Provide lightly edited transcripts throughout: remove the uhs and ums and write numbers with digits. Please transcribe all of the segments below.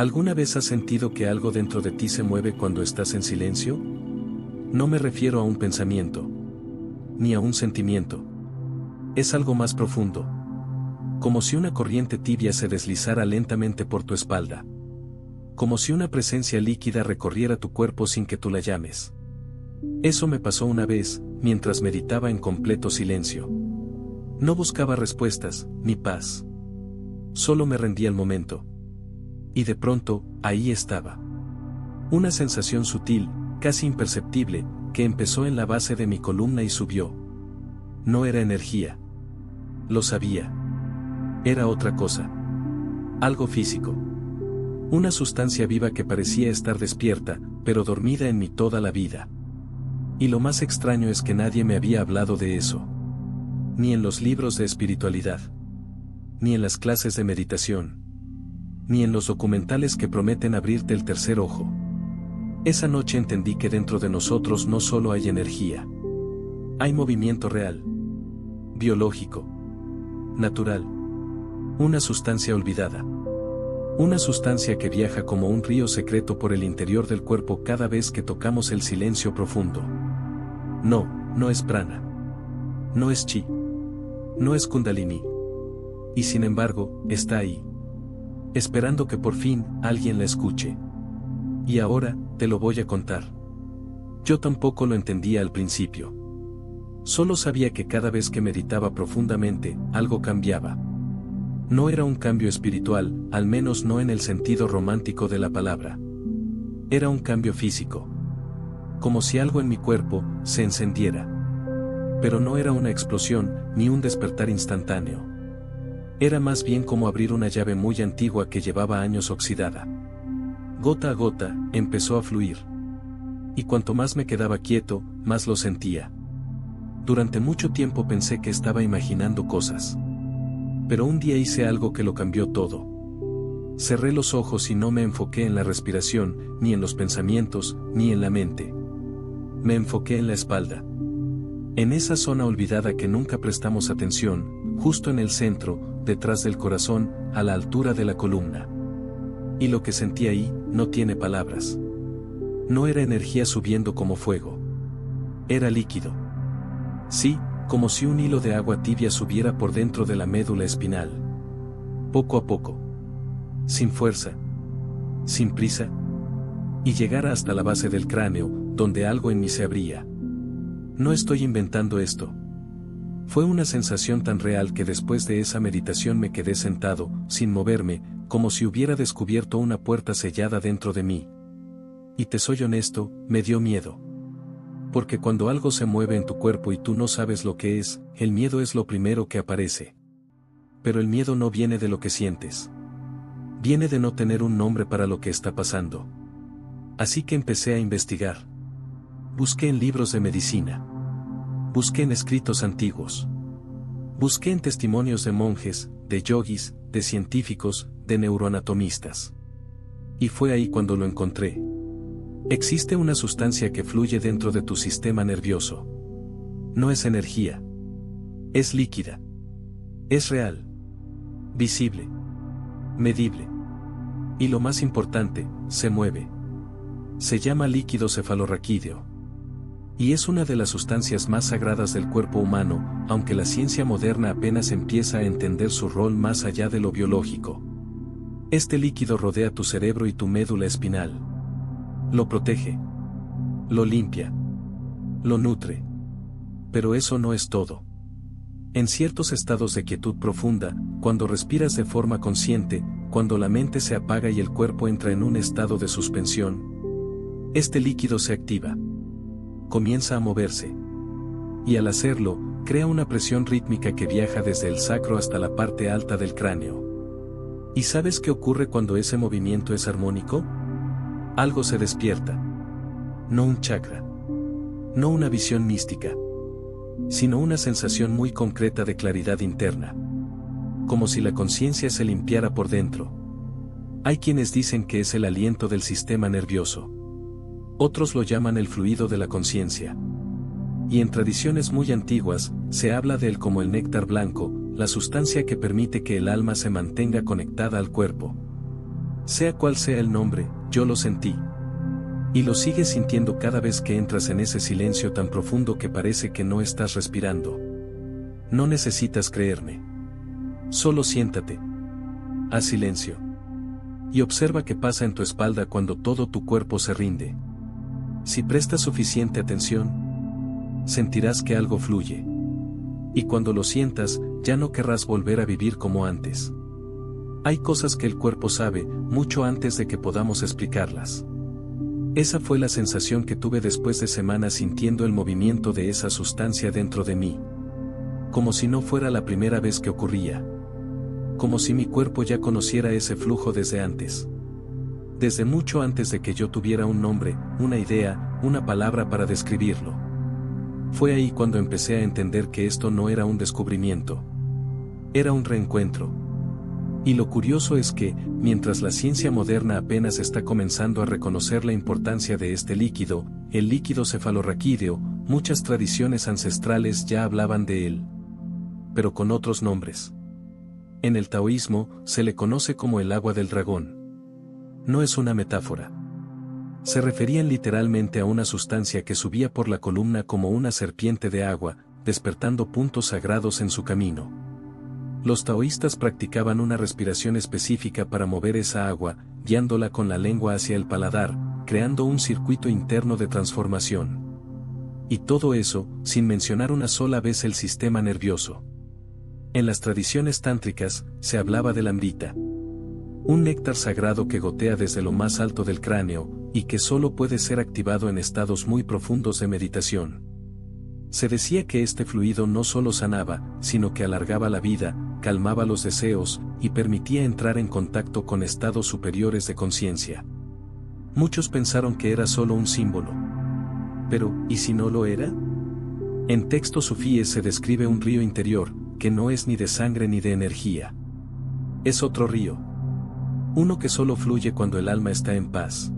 ¿Alguna vez has sentido que algo dentro de ti se mueve cuando estás en silencio? No me refiero a un pensamiento, ni a un sentimiento. Es algo más profundo. Como si una corriente tibia se deslizara lentamente por tu espalda. Como si una presencia líquida recorriera tu cuerpo sin que tú la llames. Eso me pasó una vez, mientras meditaba en completo silencio. No buscaba respuestas, ni paz. Solo me rendí al momento. Y de pronto, ahí estaba. Una sensación sutil, casi imperceptible, que empezó en la base de mi columna y subió. No era energía. Lo sabía. Era otra cosa. Algo físico. Una sustancia viva que parecía estar despierta, pero dormida en mí toda la vida. Y lo más extraño es que nadie me había hablado de eso. Ni en los libros de espiritualidad. Ni en las clases de meditación. Ni en los documentales que prometen abrirte el tercer ojo. Esa noche entendí que dentro de nosotros no solo hay energía. Hay movimiento real. Biológico. Natural. Una sustancia olvidada. Una sustancia que viaja como un río secreto por el interior del cuerpo cada vez que tocamos el silencio profundo. No, no es prana. No es chi. No es kundalini. Y sin embargo, está ahí. Esperando que por fin alguien la escuche. Y ahora, te lo voy a contar. Yo tampoco lo entendía al principio. Solo sabía que cada vez que meditaba profundamente, algo cambiaba. No era un cambio espiritual, al menos no en el sentido romántico de la palabra. Era un cambio físico. Como si algo en mi cuerpo se encendiera. Pero no era una explosión, ni un despertar instantáneo. Era más bien como abrir una llave muy antigua que llevaba años oxidada. Gota a gota, empezó a fluir. Y cuanto más me quedaba quieto, más lo sentía. Durante mucho tiempo pensé que estaba imaginando cosas. Pero un día hice algo que lo cambió todo. Cerré los ojos y no me enfoqué en la respiración, ni en los pensamientos, ni en la mente. Me enfoqué en la espalda. En esa zona olvidada que nunca prestamos atención, justo en el centro, detrás del corazón, a la altura de la columna. Y lo que sentí ahí, no tiene palabras. No era energía subiendo como fuego. Era líquido. Sí, como si un hilo de agua tibia subiera por dentro de la médula espinal. Poco a poco. Sin fuerza. Sin prisa. Y llegara hasta la base del cráneo, donde algo en mí se abría. No estoy inventando esto. Fue una sensación tan real que después de esa meditación me quedé sentado, sin moverme, como si hubiera descubierto una puerta sellada dentro de mí. Y te soy honesto, me dio miedo. Porque cuando algo se mueve en tu cuerpo y tú no sabes lo que es, el miedo es lo primero que aparece. Pero el miedo no viene de lo que sientes. Viene de no tener un nombre para lo que está pasando. Así que empecé a investigar. Busqué en libros de medicina. Busqué en escritos antiguos. Busqué en testimonios de monjes, de yogis, de científicos, de neuroanatomistas. Y fue ahí cuando lo encontré. Existe una sustancia que fluye dentro de tu sistema nervioso. No es energía. Es líquida. Es real. Visible. Medible. Y lo más importante, se mueve. Se llama líquido cefalorraquídeo. Y es una de las sustancias más sagradas del cuerpo humano, aunque la ciencia moderna apenas empieza a entender su rol más allá de lo biológico. Este líquido rodea tu cerebro y tu médula espinal. Lo protege. Lo limpia. Lo nutre. Pero eso no es todo. En ciertos estados de quietud profunda, cuando respiras de forma consciente, cuando la mente se apaga y el cuerpo entra en un estado de suspensión, este líquido se activa. Comienza a moverse. Y al hacerlo, crea una presión rítmica que viaja desde el sacro hasta la parte alta del cráneo. ¿Y sabes qué ocurre cuando ese movimiento es armónico? Algo se despierta. No un chakra. No una visión mística. Sino una sensación muy concreta de claridad interna. Como si la conciencia se limpiara por dentro. Hay quienes dicen que es el aliento del sistema nervioso. Otros lo llaman el fluido de la conciencia. Y en tradiciones muy antiguas, se habla de él como el néctar blanco, la sustancia que permite que el alma se mantenga conectada al cuerpo. Sea cual sea el nombre, yo lo sentí. Y lo sigues sintiendo cada vez que entras en ese silencio tan profundo que parece que no estás respirando. No necesitas creerme. Solo siéntate. Haz silencio. Y observa qué pasa en tu espalda cuando todo tu cuerpo se rinde. Si prestas suficiente atención, sentirás que algo fluye. Y cuando lo sientas, ya no querrás volver a vivir como antes. Hay cosas que el cuerpo sabe, mucho antes de que podamos explicarlas. Esa fue la sensación que tuve después de semanas sintiendo el movimiento de esa sustancia dentro de mí. Como si no fuera la primera vez que ocurría. Como si mi cuerpo ya conociera ese flujo desde antes. Desde mucho antes de que yo tuviera un nombre, una idea, una palabra para describirlo. Fue ahí cuando empecé a entender que esto no era un descubrimiento. Era un reencuentro. Y lo curioso es que, mientras la ciencia moderna apenas está comenzando a reconocer la importancia de este líquido, el líquido cefalorraquídeo, muchas tradiciones ancestrales ya hablaban de él. Pero con otros nombres. En el taoísmo, se le conoce como el agua del dragón. No es una metáfora. Se referían literalmente a una sustancia que subía por la columna como una serpiente de agua, despertando puntos sagrados en su camino. Los taoístas practicaban una respiración específica para mover esa agua, guiándola con la lengua hacia el paladar, creando un circuito interno de transformación. Y todo eso, sin mencionar una sola vez el sistema nervioso. En las tradiciones tántricas, se hablaba del amrita. Un néctar sagrado que gotea desde lo más alto del cráneo, y que solo puede ser activado en estados muy profundos de meditación. Se decía que este fluido no solo sanaba, sino que alargaba la vida, calmaba los deseos, y permitía entrar en contacto con estados superiores de conciencia. Muchos pensaron que era solo un símbolo. Pero, ¿y si no lo era? En textos sufíes se describe un río interior, que no es ni de sangre ni de energía. Es otro río. Uno que solo fluye cuando el alma está en paz.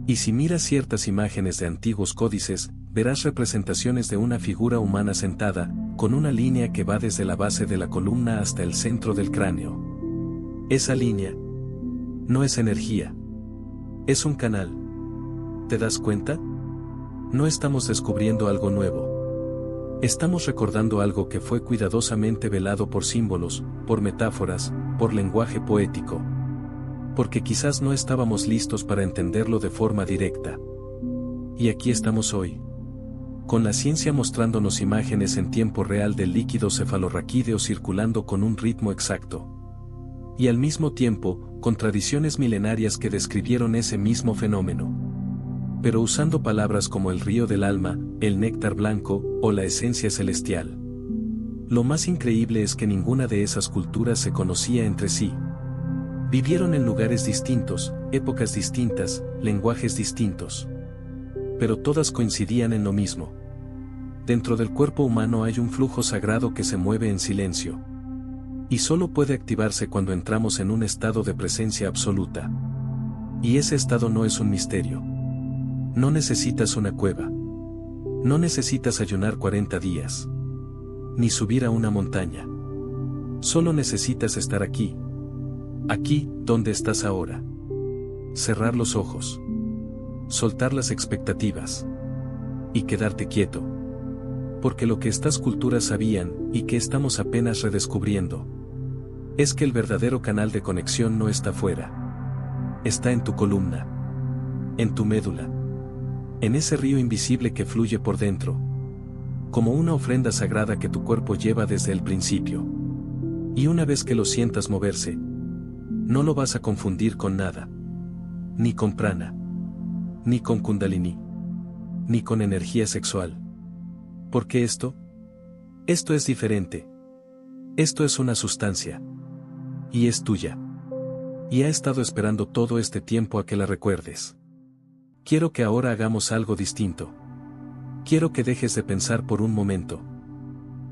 Y si miras ciertas imágenes de antiguos códices, verás representaciones de una figura humana sentada, con una línea que va desde la base de la columna hasta el centro del cráneo. Esa línea no es energía. Es un canal. ¿Te das cuenta? No estamos descubriendo algo nuevo. Estamos recordando algo que fue cuidadosamente velado por símbolos, por metáforas, por lenguaje poético. Porque quizás no estábamos listos para entenderlo de forma directa. Y aquí estamos hoy. Con la ciencia mostrándonos imágenes en tiempo real del líquido cefalorraquídeo circulando con un ritmo exacto. Y al mismo tiempo, con tradiciones milenarias que describieron ese mismo fenómeno. Pero usando palabras como el río del alma, el néctar blanco, o la esencia celestial. Lo más increíble es que ninguna de esas culturas se conocía entre sí. Vivieron en lugares distintos, épocas distintas, lenguajes distintos. Pero todas coincidían en lo mismo. Dentro del cuerpo humano hay un flujo sagrado que se mueve en silencio. Y solo puede activarse cuando entramos en un estado de presencia absoluta. Y ese estado no es un misterio. No necesitas una cueva. No necesitas ayunar 40 días. Ni subir a una montaña. Solo necesitas estar aquí. Aquí, donde estás ahora. Cerrar los ojos. Soltar las expectativas. Y quedarte quieto. Porque lo que estas culturas sabían, y que estamos apenas redescubriendo, es que el verdadero canal de conexión no está fuera. Está en tu columna. En tu médula. En ese río invisible que fluye por dentro. Como una ofrenda sagrada que tu cuerpo lleva desde el principio. Y una vez que lo sientas moverse, no lo vas a confundir con nada. Ni con prana. Ni con kundalini. Ni con energía sexual. Porque esto es diferente. Esto es una sustancia. Y es tuya. Y ha estado esperando todo este tiempo a que la recuerdes. Quiero que ahora hagamos algo distinto. Quiero que dejes de pensar por un momento.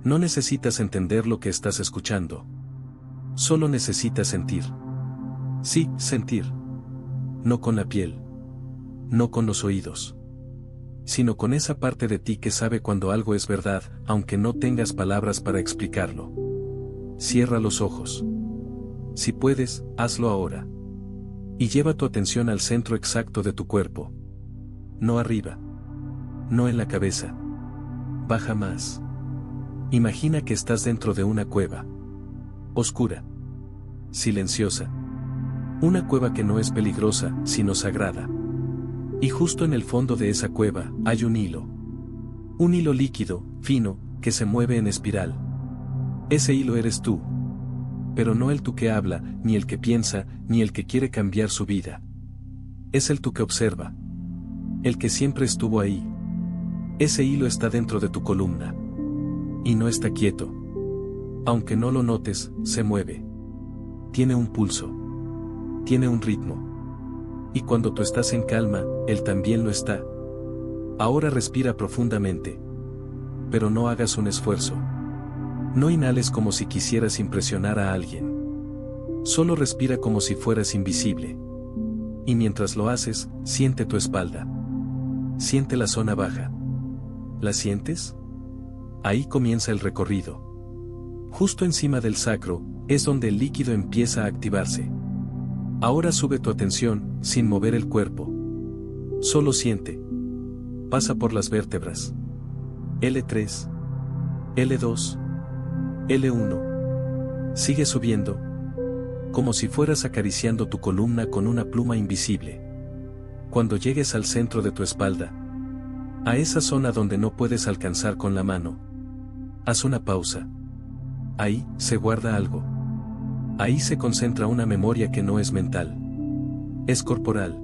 No necesitas entender lo que estás escuchando. Solo necesitas sentir. Sí, sentir. No con la piel. No con los oídos. Sino con esa parte de ti que sabe cuando algo es verdad, aunque no tengas palabras para explicarlo. Cierra los ojos. Si puedes, hazlo ahora. Y lleva tu atención al centro exacto de tu cuerpo. No arriba. No en la cabeza. Baja más. Imagina que estás dentro de una cueva. Oscura. Silenciosa. Una cueva que no es peligrosa, sino sagrada. Y justo en el fondo de esa cueva hay un hilo. Un hilo líquido, fino, que se mueve en espiral. Ese hilo eres tú. Pero no el tú que habla, ni el que piensa, ni el que quiere cambiar su vida. Es el tú que observa. El que siempre estuvo ahí. Ese hilo está dentro de tu columna. Y no está quieto. Aunque no lo notes, se mueve. Tiene un pulso. Tiene un ritmo. Y cuando tú estás en calma, él también lo está. Ahora respira profundamente. Pero no hagas un esfuerzo. No inhales como si quisieras impresionar a alguien. Solo respira como si fueras invisible. Y mientras lo haces, siente tu espalda. Siente la zona baja. ¿La sientes? Ahí comienza el recorrido. Justo encima del sacro, es donde el líquido empieza a activarse. Ahora sube tu atención, sin mover el cuerpo. Solo siente. Pasa por las vértebras. L3. L2. L1. Sigue subiendo. Como si fueras acariciando tu columna con una pluma invisible. Cuando llegues al centro de tu espalda, a esa zona donde no puedes alcanzar con la mano, haz una pausa. Ahí se guarda algo. Ahí se concentra una memoria que no es mental. Es corporal.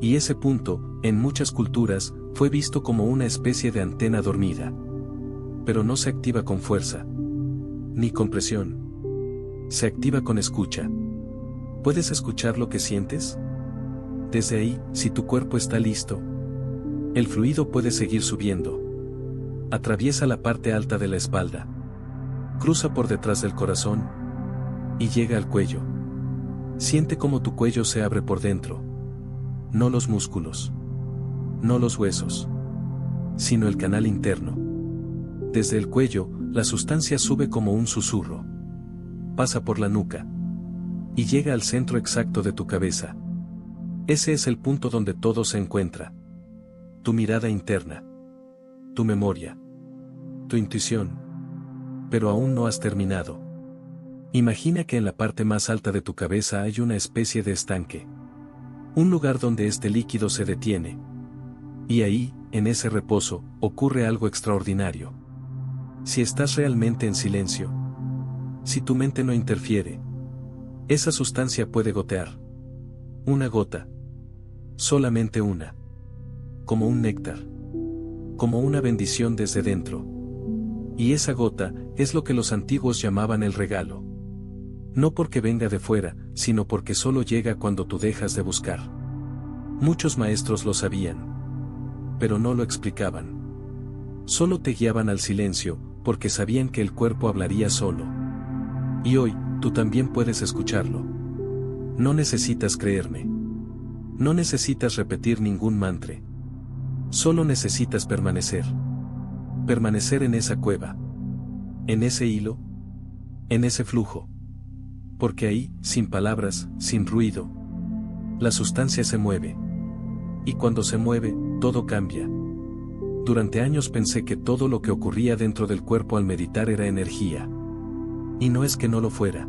Y ese punto, en muchas culturas, fue visto como una especie de antena dormida. Pero no se activa con fuerza. Ni con presión. Se activa con escucha. ¿Puedes escuchar lo que sientes? Desde ahí, si tu cuerpo está listo, el fluido puede seguir subiendo. Atraviesa la parte alta de la espalda. Cruza por detrás del corazón. Y llega al cuello. Siente cómo tu cuello se abre por dentro. No los músculos. No los huesos. Sino el canal interno. Desde el cuello, la sustancia sube como un susurro. Pasa por la nuca. Y llega al centro exacto de tu cabeza. Ese es el punto donde todo se encuentra. Tu mirada interna. Tu memoria. Tu intuición. Pero aún no has terminado. Imagina que en la parte más alta de tu cabeza hay una especie de estanque. Un lugar donde este líquido se detiene. Y ahí, en ese reposo, ocurre algo extraordinario. Si estás realmente en silencio, si tu mente no interfiere, esa sustancia puede gotear. Una gota. Solamente una. Como un néctar. Como una bendición desde dentro. Y esa gota es lo que los antiguos llamaban el regalo. No porque venga de fuera, sino porque solo llega cuando tú dejas de buscar. Muchos maestros lo sabían. Pero no lo explicaban. Solo te guiaban al silencio, porque sabían que el cuerpo hablaría solo. Y hoy, tú también puedes escucharlo. No necesitas creerme. No necesitas repetir ningún mantra. Solo necesitas permanecer. Permanecer en esa cueva. En ese hilo. En ese flujo. Porque ahí, sin palabras, sin ruido, la sustancia se mueve. Y cuando se mueve, todo cambia. Durante años pensé que todo lo que ocurría dentro del cuerpo al meditar era energía. Y no es que no lo fuera.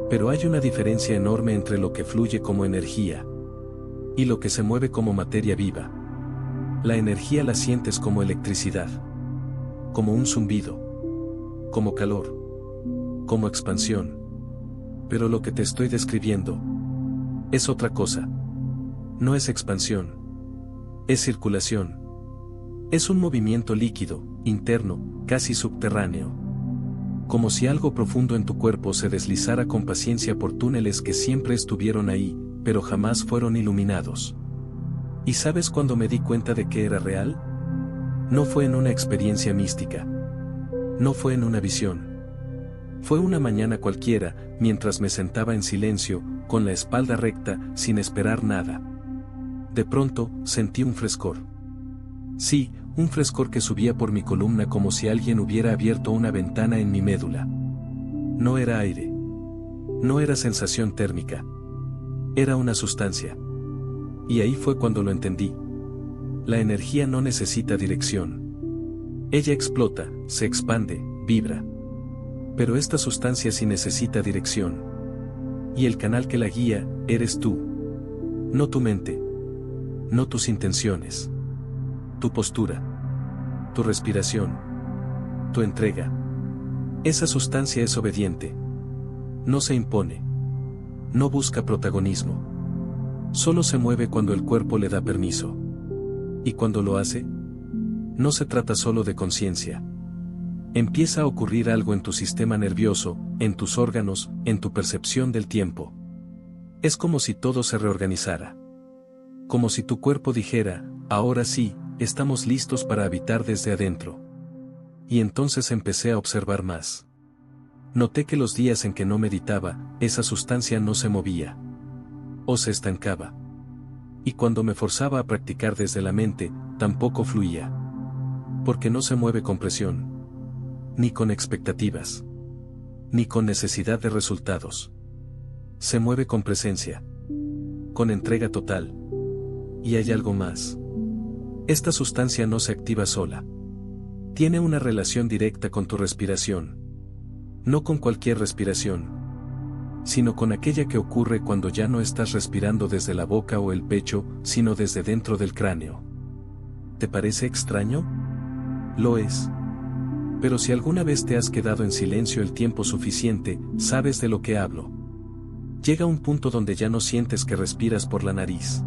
Pero hay una diferencia enorme entre lo que fluye como energía y lo que se mueve como materia viva. La energía la sientes como electricidad, como un zumbido, como calor, como expansión. Pero lo que te estoy describiendo es otra cosa. No es expansión. Es circulación. Es un movimiento líquido, interno, casi subterráneo. Como si algo profundo en tu cuerpo se deslizara con paciencia por túneles que siempre estuvieron ahí, pero jamás fueron iluminados. ¿Y sabes cuándo me di cuenta de que era real? No fue en una experiencia mística. No fue en una visión. Fue una mañana cualquiera, mientras me sentaba en silencio, con la espalda recta, sin esperar nada. De pronto, sentí un frescor. Sí, un frescor que subía por mi columna como si alguien hubiera abierto una ventana en mi médula. No era aire. No era sensación térmica. Era una sustancia. Y ahí fue cuando lo entendí. La energía no necesita dirección. Ella explota, se expande, vibra. Pero esta sustancia sí necesita dirección. Y el canal que la guía, eres tú. No tu mente. No tus intenciones. Tu postura. Tu respiración. Tu entrega. Esa sustancia es obediente. No se impone. No busca protagonismo. Solo se mueve cuando el cuerpo le da permiso. Y cuando lo hace, no se trata solo de conciencia. Empieza a ocurrir algo en tu sistema nervioso, en tus órganos, en tu percepción del tiempo. Es como si todo se reorganizara. Como si tu cuerpo dijera, ahora sí, estamos listos para habitar desde adentro. Y entonces empecé a observar más. Noté que los días en que no meditaba, esa sustancia no se movía. O se estancaba. Y cuando me forzaba a practicar desde la mente, tampoco fluía. Porque no se mueve con presión. Ni con expectativas. Ni con necesidad de resultados. Se mueve con presencia. Con entrega total. Y hay algo más. Esta sustancia no se activa sola. Tiene una relación directa con tu respiración. No con cualquier respiración, sino con aquella que ocurre cuando ya no estás respirando desde la boca o el pecho, sino desde dentro del cráneo. ¿Te parece extraño? Lo es. Pero si alguna vez te has quedado en silencio el tiempo suficiente, sabes de lo que hablo. Llega un punto donde ya no sientes que respiras por la nariz,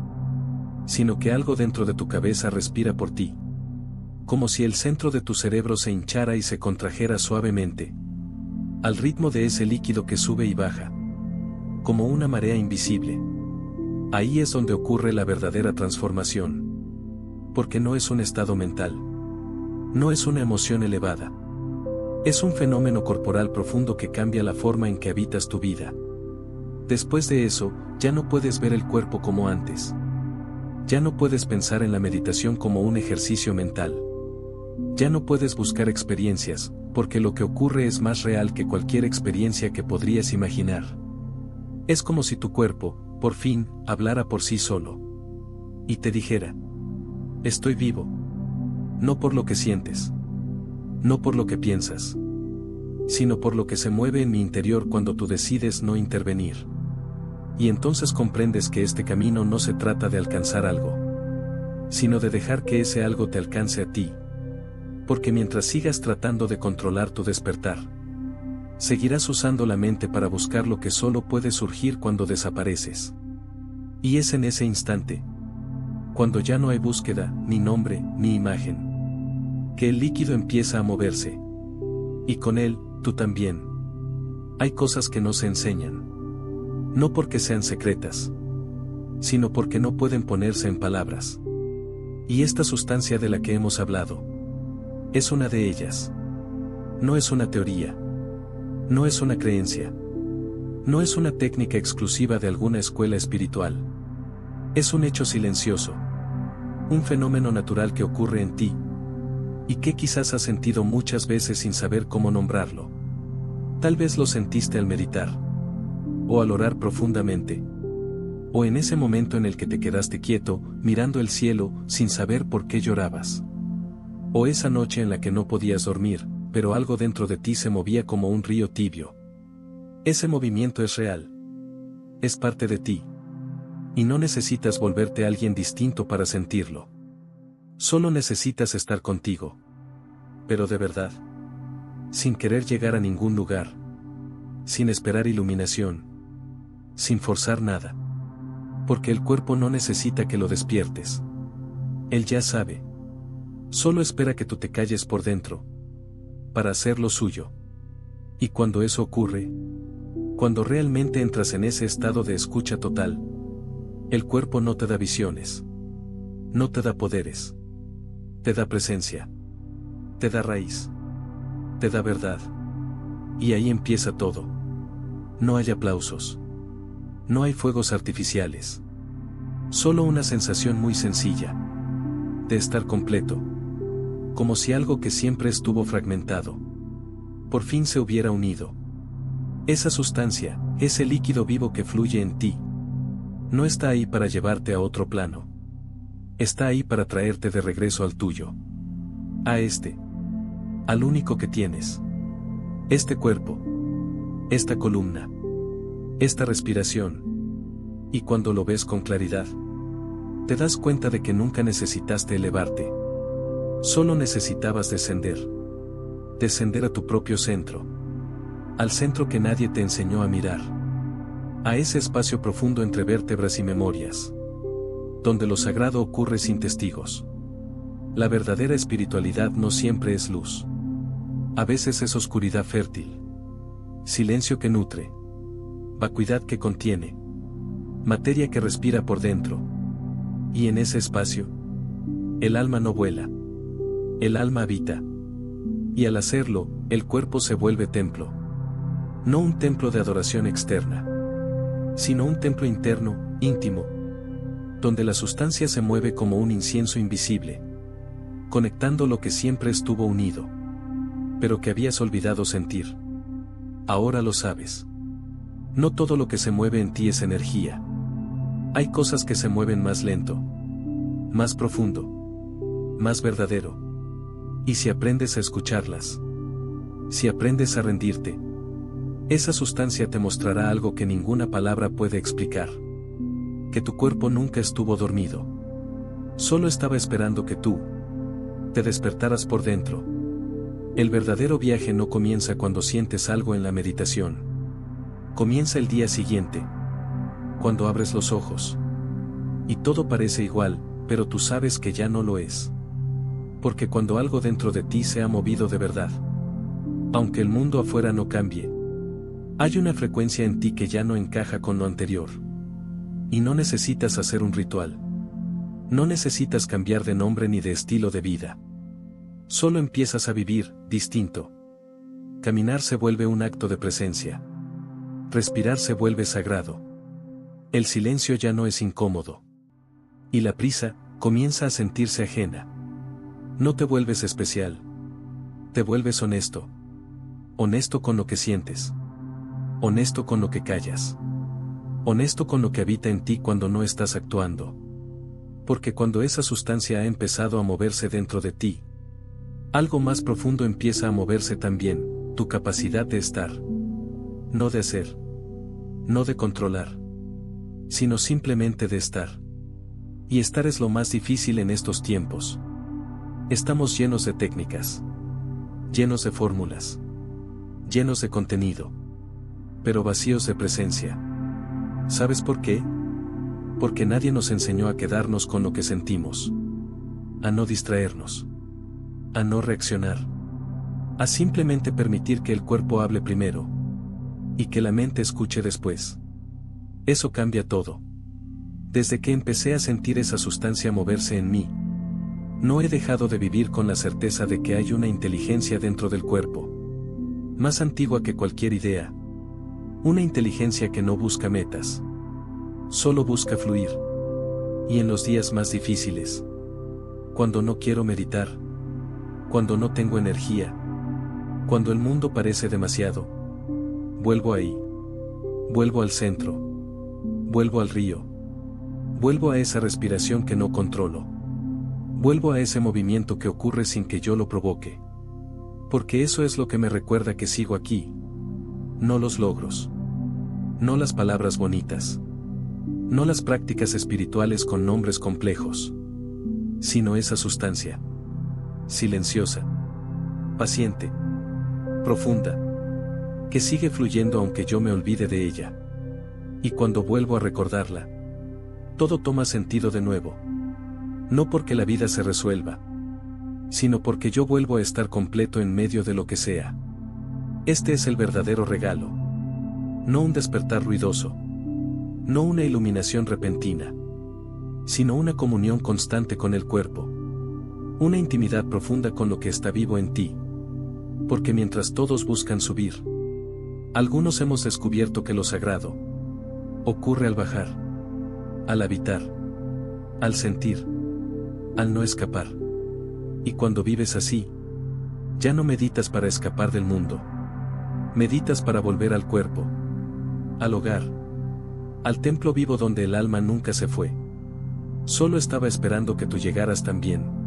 sino que algo dentro de tu cabeza respira por ti. Como si el centro de tu cerebro se hinchara y se contrajera suavemente, al ritmo de ese líquido que sube y baja, como una marea invisible. Ahí es donde ocurre la verdadera transformación. Porque no es un estado mental. No es una emoción elevada. Es un fenómeno corporal profundo que cambia la forma en que habitas tu vida. Después de eso, ya no puedes ver el cuerpo como antes. Ya no puedes pensar en la meditación como un ejercicio mental. Ya no puedes buscar experiencias, porque lo que ocurre es más real que cualquier experiencia que podrías imaginar. Es como si tu cuerpo, por fin, hablara por sí solo. Y te dijera: estoy vivo. No por lo que sientes. No por lo que piensas. Sino por lo que se mueve en mi interior cuando tú decides no intervenir. Y entonces comprendes que este camino no se trata de alcanzar algo, sino de dejar que ese algo te alcance a ti. Porque mientras sigas tratando de controlar tu despertar, seguirás usando la mente para buscar lo que solo puede surgir cuando desapareces. Y es en ese instante, cuando ya no hay búsqueda, ni nombre, ni imagen, que el líquido empieza a moverse. Y con él, tú también. Hay cosas que no se enseñan. No porque sean secretas, sino porque no pueden ponerse en palabras. Y esta sustancia de la que hemos hablado es una de ellas. No es una teoría. No es una creencia. No es una técnica exclusiva de alguna escuela espiritual. Es un hecho silencioso. Un fenómeno natural que ocurre en ti. Y que quizás has sentido muchas veces sin saber cómo nombrarlo. Tal vez lo sentiste al meditar. O al orar profundamente. O en ese momento en el que te quedaste quieto, mirando el cielo, sin saber por qué llorabas. O esa noche en la que no podías dormir, pero algo dentro de ti se movía como un río tibio. Ese movimiento es real. Es parte de ti. Y no necesitas volverte alguien distinto para sentirlo. Solo necesitas estar contigo. Pero de verdad. Sin querer llegar a ningún lugar. Sin esperar iluminación. Sin forzar nada. Porque el cuerpo no necesita que lo despiertes. Él ya sabe. Solo espera que tú te calles por dentro. Para hacer lo suyo. Y cuando eso ocurre, cuando realmente entras en ese estado de escucha total, el cuerpo no te da visiones. No te da poderes. Te da presencia. Te da raíz. Te da verdad. Y ahí empieza todo. No hay aplausos. No hay fuegos artificiales. Solo una sensación muy sencilla. De estar completo. Como si algo que siempre estuvo fragmentado, por fin se hubiera unido. Esa sustancia, ese líquido vivo que fluye en ti, No está ahí para llevarte a otro plano. Está ahí para traerte de regreso al tuyo. A este. Al único que tienes. Este cuerpo. Esta columna. Esta respiración. Y cuando lo ves con claridad, te das cuenta de que nunca necesitaste elevarte. Solo necesitabas descender. Descender a tu propio centro. Al centro que nadie te enseñó a mirar. A ese espacio profundo entre vértebras y memorias. Donde lo sagrado ocurre sin testigos. La verdadera espiritualidad no siempre es luz. A veces es oscuridad fértil. Silencio que nutre. Vacuidad que contiene. Materia que respira por dentro. Y en ese espacio, el alma no vuela. El alma habita. Y al hacerlo, el cuerpo se vuelve templo. No un templo de adoración externa, sino un templo interno, íntimo, donde la sustancia se mueve como un incienso invisible, conectando lo que siempre estuvo unido, pero que habías olvidado sentir. Ahora lo sabes. No todo lo que se mueve en ti es energía. Hay cosas que se mueven más lento, más profundo, más verdadero. Y si aprendes a escucharlas, si aprendes a rendirte, esa sustancia te mostrará algo que ninguna palabra puede explicar. Que tu cuerpo nunca estuvo dormido. Solo estaba esperando que tú te despertaras por dentro. El verdadero viaje no comienza cuando sientes algo en la meditación. Comienza el día siguiente. Cuando abres los ojos. Y todo parece igual, pero tú sabes que ya no lo es. Porque cuando algo dentro de ti se ha movido de verdad, aunque el mundo afuera no cambie, hay una frecuencia en ti que ya no encaja con lo anterior. Y no necesitas hacer un ritual. No necesitas cambiar de nombre ni de estilo de vida. Solo empiezas a vivir, distinto. Caminar se vuelve un acto de presencia. Respirar se vuelve sagrado. El silencio ya no es incómodo. Y la prisa, comienza a sentirse ajena. No te vuelves especial. Te vuelves honesto. Honesto con lo que sientes. Honesto con lo que callas. Honesto con lo que habita en ti cuando no estás actuando. Porque cuando esa sustancia ha empezado a moverse dentro de ti, algo más profundo empieza a moverse también, tu capacidad de estar. No de hacer. No de controlar. Sino simplemente de estar. Y estar es lo más difícil en estos tiempos. Estamos llenos de técnicas. Llenos de fórmulas. Llenos de contenido. Pero vacíos de presencia. ¿Sabes por qué? Porque nadie nos enseñó a quedarnos con lo que sentimos. A no distraernos. A no reaccionar. A simplemente permitir que el cuerpo hable primero. Y que la mente escuche después. Eso cambia todo. Desde que empecé a sentir esa sustancia moverse en mí, no he dejado de vivir con la certeza de que hay una inteligencia dentro del cuerpo. Más antigua que cualquier idea. Una inteligencia que no busca metas. Solo busca fluir. Y en los días más difíciles. Cuando no quiero meditar. Cuando no tengo energía. Cuando el mundo parece demasiado. Vuelvo ahí. Vuelvo al centro. Vuelvo al río. Vuelvo a esa respiración que no controlo. Vuelvo a ese movimiento que ocurre sin que yo lo provoque. Porque eso es lo que me recuerda que sigo aquí. No los logros. No las palabras bonitas. No las prácticas espirituales con nombres complejos. Sino esa sustancia. Silenciosa. Paciente. Profunda. Que sigue fluyendo aunque yo me olvide de ella. Y cuando vuelvo a recordarla, todo toma sentido de nuevo. No porque la vida se resuelva, sino porque yo vuelvo a estar completo en medio de lo que sea. Este es el verdadero regalo. No un despertar ruidoso. No una iluminación repentina. Sino una comunión constante con el cuerpo. Una intimidad profunda con lo que está vivo en ti. Porque mientras todos buscan subir, algunos hemos descubierto que lo sagrado ocurre al bajar, al habitar, al sentir, al no escapar. Y cuando vives así, ya no meditas para escapar del mundo. Meditas para volver al cuerpo, al hogar, Al templo vivo donde el alma nunca se fue. Solo estaba esperando que tú llegaras también.